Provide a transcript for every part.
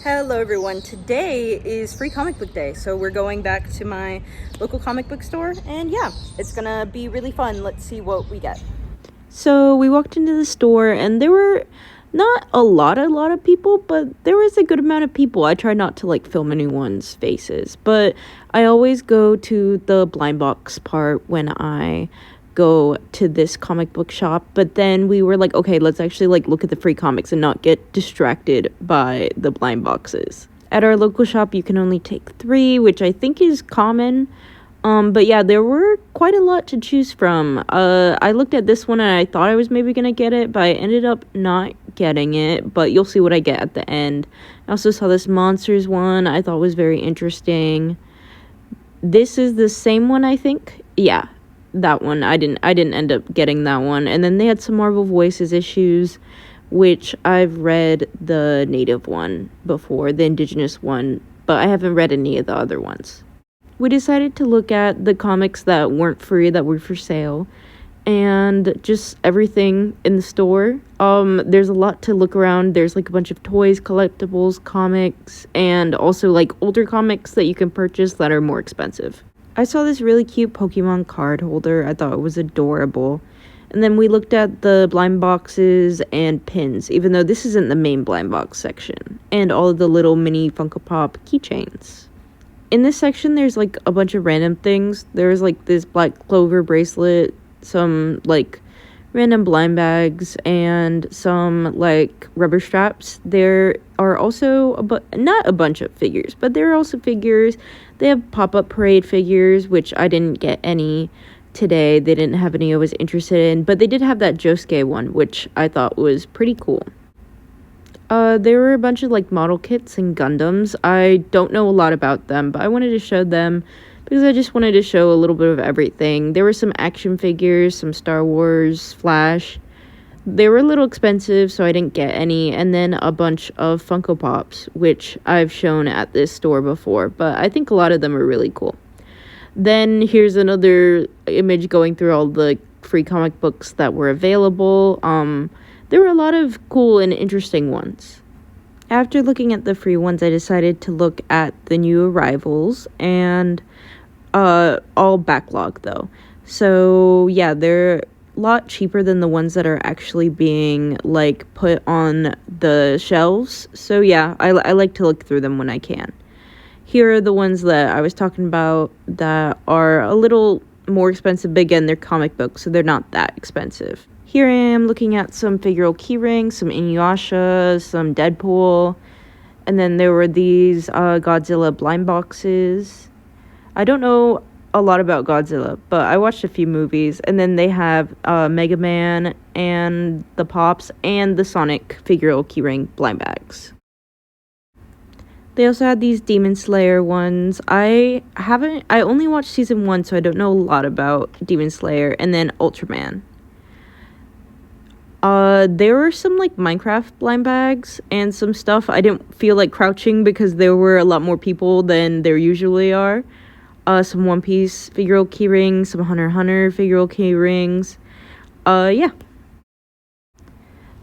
Hello everyone, today is Free Comic Book Day, so we're going back to my local comic book store, and yeah, it's gonna be really fun. Let's see what we get. So we walked into the store and there were not a lot of people, but there was a good amount of people. I try not to film anyone's faces, but I always go to the blind box part when I go to this comic book shop. But then we were like, okay, let's actually look at the free comics and not get distracted by the blind boxes. At our local shop, you can only take 3, which I think is common. But yeah, there were quite a lot to choose from. I looked at this one and I thought I was maybe gonna get it, but I ended up not getting it, but you'll see what I get at the end. I also saw this Monsters one I thought was very interesting. This is the same one, I think. Yeah, that one. I didn't end up getting that one. And then they had some Marvel Voices issues, which I've read the native one before, the indigenous one, but I haven't read any of the other ones. We decided to look at the comics that weren't free, that were for sale, and just everything in the store. There's a lot to look around. There's a bunch of toys, collectibles, comics, and also older comics that you can purchase that are more expensive. I saw this really cute Pokemon card holder. I thought it was adorable. And then we looked at the blind boxes and pins, even though this isn't the main blind box section, and all of the little mini Funko Pop keychains. In this section, there's a bunch of random things. There's this black clover bracelet, some random blind bags, and some rubber straps. There are also not a bunch of figures, but there are also figures. They have pop-up parade figures, which I didn't get any today. They didn't have any I was interested in, but they did have that Josuke one, which I thought was pretty cool. There were a bunch of model kits and Gundams. I don't know a lot about them, but I wanted to show them because I just wanted to show a little bit of everything. There were some action figures, some Star Wars, Flash. They were a little expensive, so I didn't get any, and then a bunch of Funko Pops, which I've shown at this store before, but I think a lot of them are really cool. Then here's another image going through all the free comic books that were available. There were a lot of cool and interesting ones. After looking at the free ones, I decided to look at the new arrivals, and all backlog though. So yeah, they're a lot cheaper than the ones that are actually being put on the shelves. So yeah, I like to look through them when I can. Here are the ones that I was talking about that are a little more expensive, but again, they're comic books, so they're not that expensive. Here I am looking at some figural keyrings, some Inuyasha, some Deadpool, and then there were these Godzilla blind boxes. I don't know a lot about Godzilla, but I watched a few movies, and then they have Mega Man and the Pops and the Sonic figural keyring blind bags. They also had these Demon Slayer ones. I only watched season 1, so I don't know a lot about Demon Slayer, and then Ultraman. There were some Minecraft blind bags and some stuff. I didn't feel like crouching because there were a lot more people than there usually are. Some One Piece figural keyrings, some Hunter x Hunter figural keyrings. Yeah.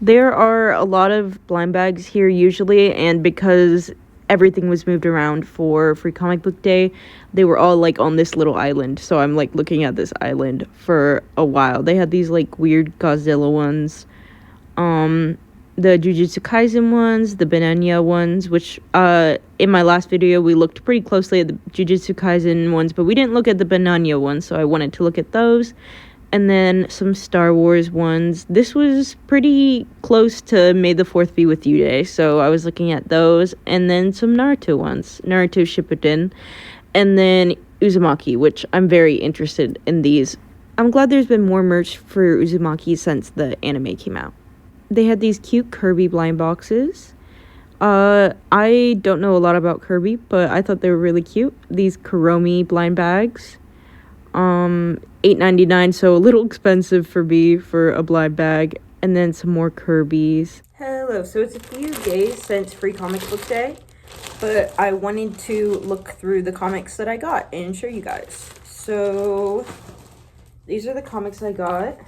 There are a lot of blind bags here usually, and because everything was moved around for Free Comic Book Day, they were all on this little island, so I'm looking at this island for a while. They had these weird Godzilla ones, the Jujutsu Kaisen ones, the Bananya ones, which in my last video we looked pretty closely at the Jujutsu Kaisen ones, but we didn't look at the Bananya ones, so I wanted to look at those. And then some Star Wars ones. This was pretty close to May the 4th be with you day, so I was looking at those. And then some Naruto ones. Naruto Shippuden. And then Uzumaki, which I'm very interested in these. I'm glad there's been more merch for Uzumaki since the anime came out. They had these cute Kirby blind boxes. I don't know a lot about Kirby, but I thought they were really cute. These Kuromi blind bags. $8.99, so a little expensive for me for a blind bag. And then some more Kirby's. Hello, so it's a few days since Free Comic Book Day, but I wanted to look through the comics that I got and show you guys. So these are the comics I got.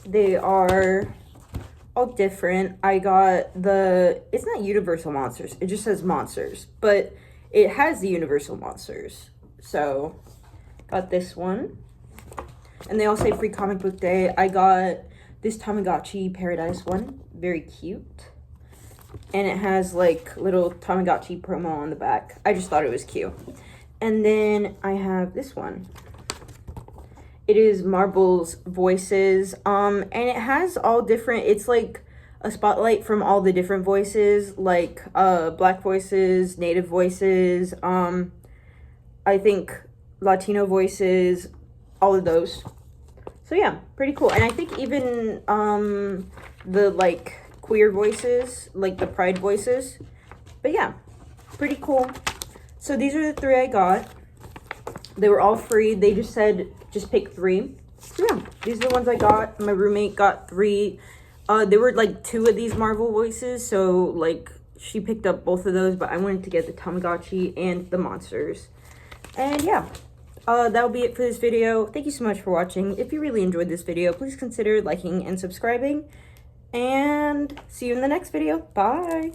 They are all different. I got it's not Universal Monsters, it just says Monsters, but it has the Universal Monsters. So, got this one. And they all say free comic book day. I got this Tamagotchi Paradise one, very cute. And it has like little Tamagotchi promo on the back. I just thought it was cute. And then I have this one. It is Marvel's Voices. And it has all different, it's like a spotlight from all the different voices, like Black voices, Native voices, I think Latino voices, all of those. So yeah, pretty cool. And I think even the like queer voices, like the pride voices. But yeah, pretty cool. So these are the 3 I got. They were all free. They just said just pick 3. So yeah, these are the ones I got. My roommate got 3. There were like 2 of these Marvel voices, so like she picked up both of those, but I wanted to get the Tamagotchi and the monsters. And yeah, that'll be it for this video. Thank you so much for watching. If you really enjoyed this video, please consider liking and subscribing. And see you in the next video. Bye!